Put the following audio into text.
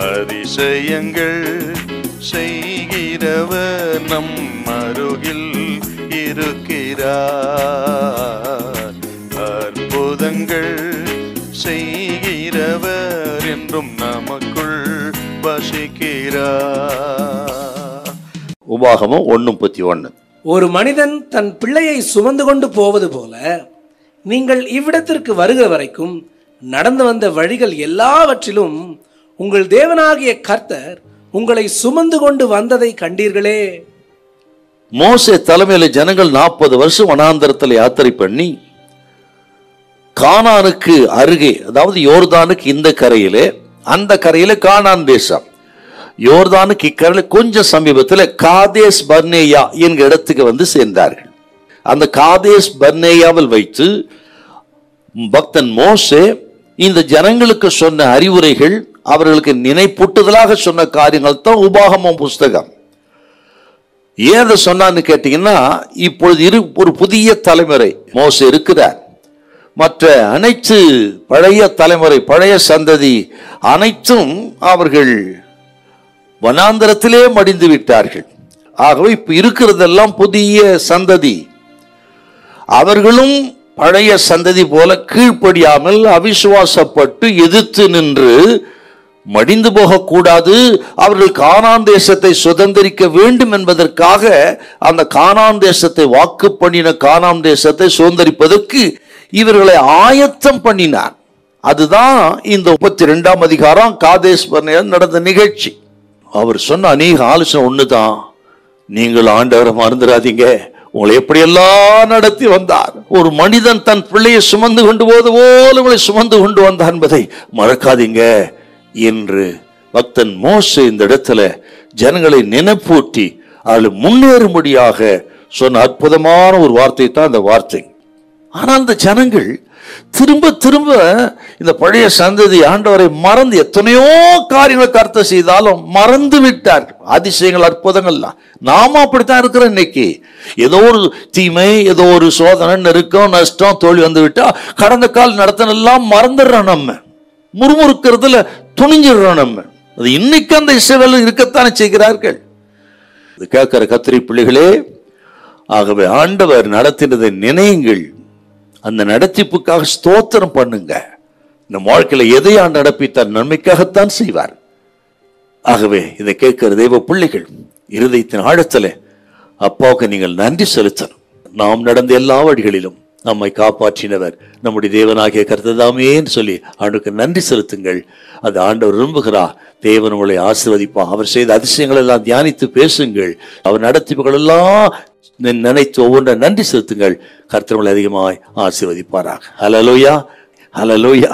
அதிசயங்கள் செய்கிறவர் நம் அருகில் இருக்கிறார். அற்புதங்கள் செய்கிறவர் என்றும் நமக்குள் வசிக்கிறார். உபாகமம் 1:31. ஒரு மனிதன் தன் பிள்ளையை சுமந்து கொண்டு போவது போல நீங்கள் இவ்விடத்திற்கு வருகிற வரைக்கும் நடந்து வந்த வழிகள் எல்லாவற்றிலும் உங்கள் தேவனாகிய கர்த்தர் உங்களை சுமந்து கொண்டு வந்ததை கண்டீர்களே. மோசே தலைமையில ஜனங்கள் 40 வருஷம் வனாந்தரத்தில் யாத்திரை பண்ணி கானானுக்கு அருகே, அதாவது யோர்தானுக்கு இந்த கரையிலே, அந்த கரையில கானான் தேசம், யோர்தானுக்கு இக்கரையில கொஞ்சம் சமீபத்தில் காதேஸ் பர்னேயா என்கிற இடத்துக்கு வந்து சேர்ந்தார்கள். அந்த காதேஸ் பர்னேயாவில் வைத்து பக்தன் மோசே இந்த ஜனங்களுக்கு சொன்ன அறிவுரைகள், அவர்களுக்கு நினைப்பூட்டுதலாக சொன்ன காரியங்கள் தான் உபாகமம் புஸ்தகம். ஏன் அதை சொன்னான்னு கேட்டீங்கன்னா, இப்பொழுது ஒரு புதிய தலைமுறை மோசே இருக்கிறார். மற்ற அனைத்து பழைய தலைமுறை, பழைய சந்ததி அனைத்தும் அவர்கள் வனாந்தரத்திலே மடிந்து விட்டார்கள். ஆகவே இப்ப இருக்கிறதெல்லாம் புதிய சந்ததி. அவர்களும் பழைய சந்ததி போல கீழ்ப்படியாமல் அவிசுவாசப்பட்டு எதிர்த்து நின்று மடிந்து போகக்கூடாது. அவர்கள் கானான் தேசத்தை சுதந்திரிக்க வேண்டும் என்பதற்காக அந்த கானான் தேசத்தை வாக்கு பண்ணின கானான் தேசத்தை சுதந்திரிப்பதற்கு இவர்களை ஆயத்தம் பண்ணினார். அதுதான் இந்த 32ஆம் அதிகாரம் காதேஸ் பர்னேயாவில் நடந்த நிகழ்ச்சி. அவர் சொன்ன அநேக ஆலோசனை ஒண்ணுதான், நீங்கள் ஆண்டவரை மறந்துடாதீங்க, உங்களை எப்படியெல்லாம் நடத்தி வந்தார். ஒரு மனிதன் தன் பிள்ளையை சுமந்து கொண்டு போது போல உங்களை சுமந்து கொண்டு வந்தார் என்பதை மறக்காதீங்க என்று பக்தன் மோசே இந்த இடத்துல ஜனங்களை நினைப்பூட்டி அவர்கள் முன்னேறும்படியாக சொன்ன அற்புதமான ஒரு வார்த்தை தான் அந்த வார்த்தை. ஆனால் அந்த ஜனங்கள் திரும்ப திரும்ப இந்த பழைய சந்ததி ஆண்டவரை மறந்து எத்தனையோ காரியங்களை கர்த்தர் செய்தாலும் மறந்து விட்டார். அதிசயங்கள், அற்புதங்கள்லாம் நாம அப்படித்தான் இருக்கிறோம். இன்னைக்கு ஏதோ ஒரு தீமை, ஏதோ ஒரு சோதனை, நெருக்கம், நஷ்டம், தோல்வி வந்து விட்டா கடந்த கால நடத்தினெல்லாம் மறந்துடுறோம். நம்ம முறுமுறுக்கிறதுல துணிஞ்சிடுறோம். நம்ம அது இன்னைக்கு அந்த இசைவேல இருக்கத்தானே செய்கிறார்கள். இது கேட்கிற கத்திரி பிள்ளைகளே, ஆகவே ஆண்டவர் நடத்தினதை நினையுங்கள். அந்த நடத்திப்புக்காக ஸ்தோத்திரம் பண்ணுங்க. இந்த வாழ்க்கையில எதை ஆண்டு நடப்பித்தார் நன்மைக்காகத்தான் செய்வார். ஆகவே இதை கேட்கிற தெய்வ பிள்ளைகள் இருதயத்தின் ஆழத்துல அப்பாவுக்கு நீங்கள் நன்றி செலுத்தணும். நாம் நடந்த எல்லா வழிகளிலும் நம்மை காப்பாற்றினவர் நம்முடைய தேவனாகிய கர்த்தர்தாமேன்னு சொல்லி ஆண்டுக்கு நன்றி செலுத்துங்கள். அது ஆண்டவர் விரும்புகிறார். தேவன் உங்களை ஆசீர்வதிப்பா. அவர் செய்த அதிசயங்கள் எல்லாம் தியானித்து பேசுங்கள். அவர் நடத்திப்புகள் எல்லாம் நினைத்து ஒவ்வொன்றை நன்றி செலுத்துங்கள். கர்த்தர் உங்களை அதிகமாய் ஆசீர்வதிப்பாராக. ஹல்லேலூயா, ஹல்லேலூயா.